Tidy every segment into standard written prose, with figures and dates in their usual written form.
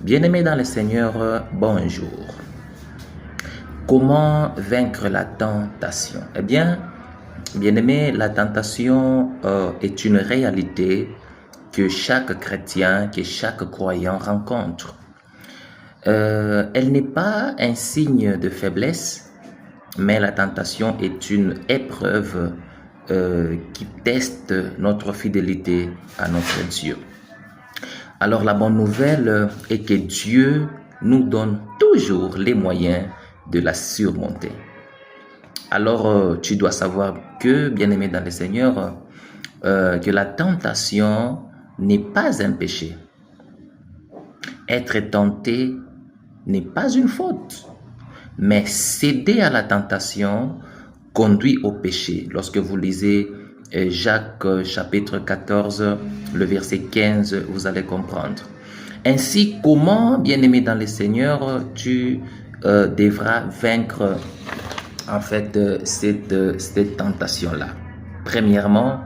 Bien-aimés dans le Seigneur, bonjour. Comment vaincre la tentation? Eh bien, bien-aimés, la tentation est une réalité que chaque chrétien, que chaque croyant rencontre. Elle n'est pas un signe de faiblesse, mais la tentation est une épreuve qui teste notre fidélité à notre Dieu. Alors la bonne nouvelle est que Dieu nous donne toujours les moyens de la surmonter. Alors tu dois savoir que, bien-aimé dans le Seigneur, que la tentation n'est pas un péché. Être tenté n'est pas une faute, mais céder à la tentation conduit au péché. Lorsque vous lisez Jacques chapitre 14, le verset 15, vous allez comprendre. Ainsi, comment, bien-aimé dans le Seigneur, tu devras vaincre en fait cette tentation-là. Premièrement,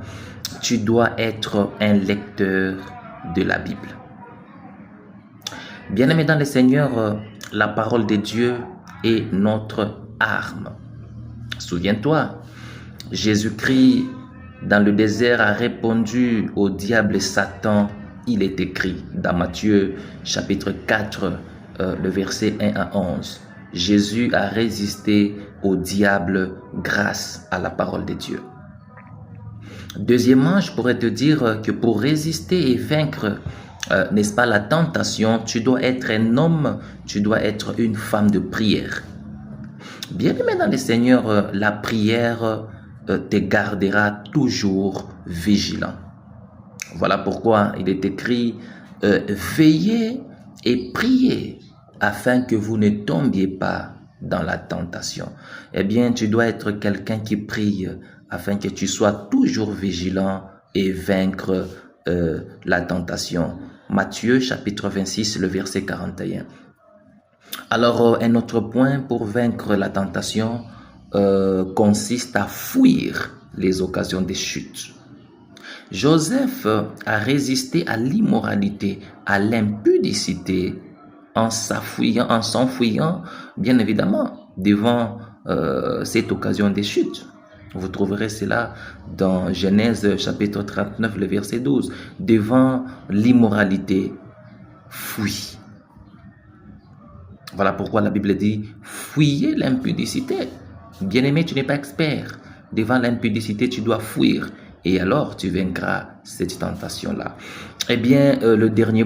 tu dois être un lecteur de la Bible. Bien-aimé dans le Seigneur, la parole de Dieu est notre arme. Souviens-toi, Jésus-Christ dans le désert a répondu au diable Satan. Il est écrit dans Matthieu chapitre 4, le verset 1 à 11. Jésus a résisté au diable grâce à la parole de Dieu. Deuxièmement, je pourrais te dire que pour résister et vaincre, n'est-ce pas, la tentation, tu dois être un homme, tu dois être une femme de prière. Bien-aimé dans le Seigneur, la prière te gardera toujours vigilant. Voilà pourquoi il est écrit veillez et priez afin que vous ne tombiez pas dans la tentation. Eh bien, tu dois être quelqu'un qui prie afin que tu sois toujours vigilant et vaincre la tentation. Matthieu chapitre 26, le verset 41. Alors, un autre point pour vaincre la tentation consiste à fuir les occasions de chute. Joseph a résisté à l'immoralité, à l'impudicité, en s'enfuyant, bien évidemment, devant cette occasion de chute. Vous trouverez cela dans Genèse chapitre 39, le verset 12. Devant l'immoralité, fuis. Voilà pourquoi la Bible dit « Fuyez l'impudicité ». Bien-aimé, tu n'es pas expert. Devant l'impudicité, tu dois fuir. Et alors, tu vaincras cette tentation-là. Eh bien, le dernier